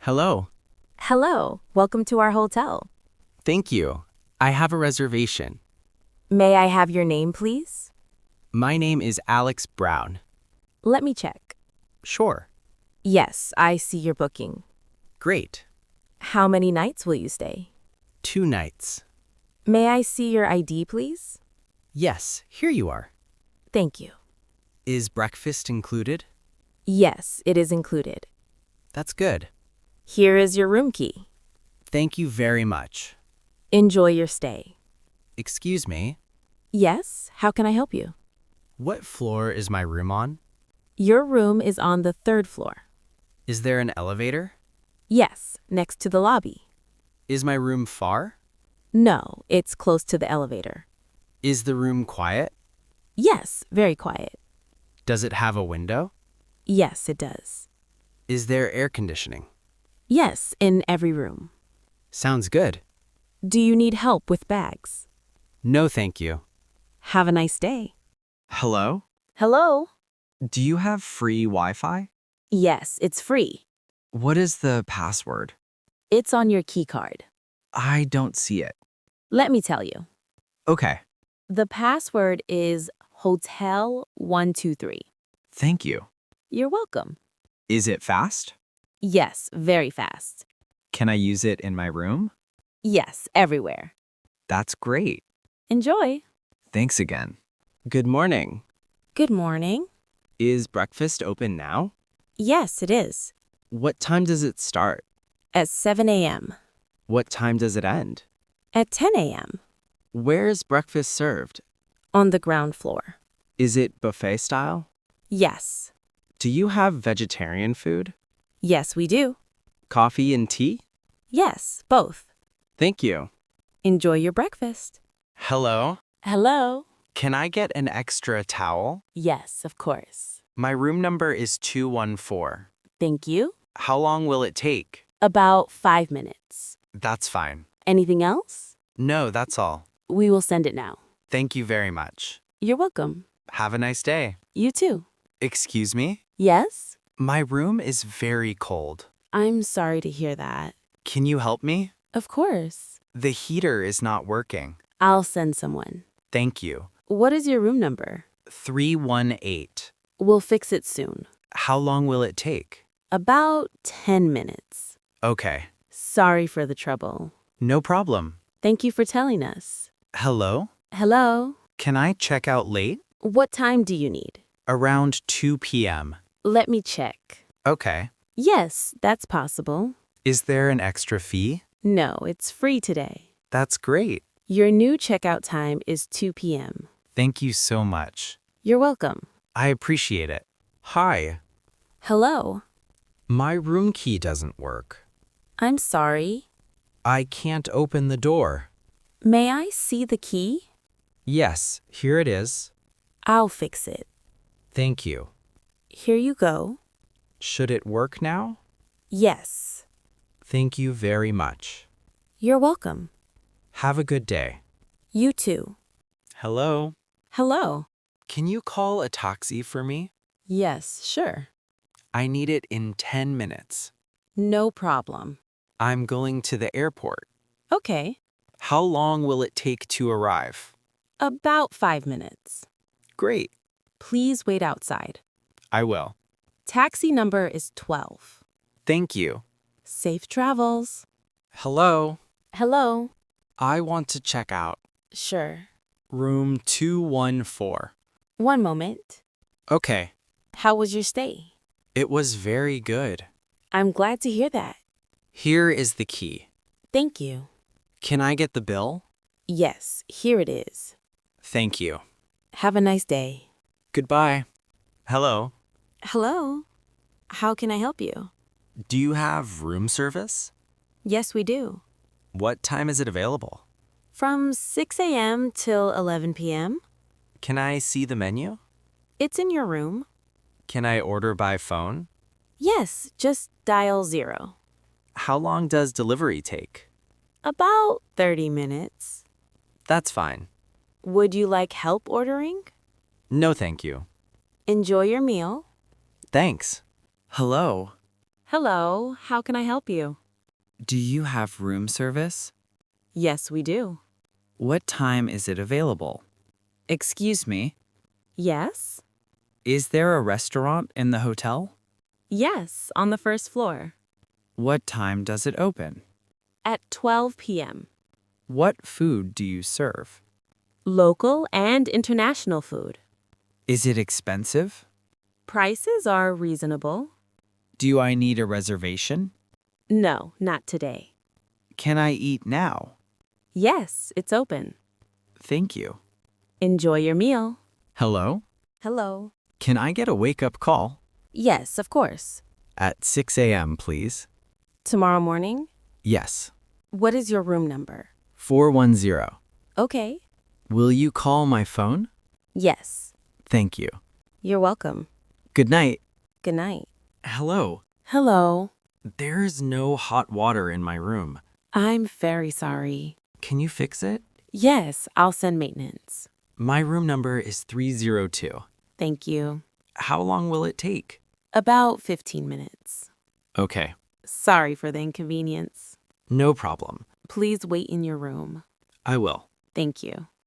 Hello. Hello, welcome to our hotel. Thank you. I have a reservation. May I have your name, please? My name is Alex Brown. Let me check. Sure. Yes, I see your booking. Great. How many nights will you stay? 2 nights. May I see your ID, please? Yes, here you are. Thank you. Is breakfast included? Yes, it is included. That's good. Here is your room key. Thank you very much. Enjoy your stay. Excuse me, Yes, how can I help you? what floor is my room on? Your room is on the 3rd floor. Is there an elevator? Yes, next to the lobby. Is my room far? No, it's close to the elevator. Is the room quiet? Yes, very quiet. Does it have a window? Yes, it does. Is there air conditioning? Yes, in every room. Sounds good. Do you need help with bags? No, thank you. Have a nice day. Hello? Hello? Do you have free Wi-Fi? Yes, it's free. What is the password? It's on your key card. I don't see it. Let me tell you. Okay, The password is Hotel123. thank you. You're welcome. Is it fast? Yes, very fast. Can I use it in my room? Yes, everywhere. That's great. Enjoy. Thanks again. Good morning. Good morning. Is breakfast open now? Yes, it is. What time does it start? At 7 a.m. What time does it end? At 10 a.m. Where is breakfast served? On the ground floor. Is it buffet style? Yes. Do you have vegetarian food? Yes, we do. Coffee and tea? Yes, both. Thank you. Enjoy your breakfast. Hello? Hello? Can I get an extra towel? Yes, of course. My room number is 214. Thank you. How long will it take? About 5 minutes. That's fine. Anything else? No, that's all. We will send it now. Thank you very much. You're welcome. Have a nice day. You too. Excuse me? Yes? My room is very cold. I'm sorry to hear that. Can you help me? Of course. The heater is not working. I'll send someone. Thank you. What is your room number? 318. We'll fix it soon. How long will it take? About 10 minutes. Okay. Sorry for the trouble. No problem. Thank you for telling us. Hello? Hello? Can I check out late? What time do you need? Around 2 p.m. Let me check. Okay. Yes, that's possible. Is there an extra fee? No, it's free today. That's great. Your new checkout time is 2 p.m. Thank you so much. You're welcome. I appreciate it. Hi. Hello. My room key doesn't work. I'm sorry. I can't open the door. May I see the key? Yes, here it is. I'll fix it. Thank you. Here you go. Should it work now? Yes. Thank you very much. You're welcome. Have a good day. You too. Hello? Hello. Can you call a taxi for me? Yes, sure. I need it in 10 minutes. No problem. I'm going to the airport. Okay. How long will it take to arrive? About 5 minutes. Great. Please wait outside. I will. Taxi number is 12. Thank you. Safe travels. Hello? Hello. I want to check out. Sure. Room 214. One moment. Okay. How was your stay? It was very good. I'm glad to hear that. Here is the key. Thank you. Can I get the bill? Yes, here it is. Thank you. Have a nice day. Goodbye. Hello. Hello. How can I help you? Do you have room service? Yes, we do. What time is it available? From 6 a.m. till 11 p.m. Can I see the menu? It's in your room. Can I order by phone? Yes, just dial 0. How long does delivery take? About 30 minutes. That's fine. Would you like help ordering? No, thank you. Enjoy your meal. Thanks. Hello. Hello, how can I help you? Do you have room service? Yes, we do. What time is it available? Excuse me, Yes? is there a restaurant in the hotel? Yes, on the first floor. What time does it open? At 12 p.m. What food do you serve? Local and international food. Is it expensive? Prices are reasonable. Do I need a reservation? No, not today. Can I eat now? Yes, it's open. Thank you. Enjoy your meal. Hello? Hello. Can I get a wake-up call? Yes, of course. At 6 a.m., please. Tomorrow morning? Yes. What is your room number? 410. Okay. Will you call my phone? Yes. Thank you. You're welcome. Good night. Good night. Hello. Hello. There's no hot water in my room. I'm very sorry. Can you fix it? Yes, I'll send maintenance. My room number is 302. Thank you. How long will it take? About 15 minutes. Okay. Sorry for the inconvenience. No problem. Please wait in your room. I will. Thank you.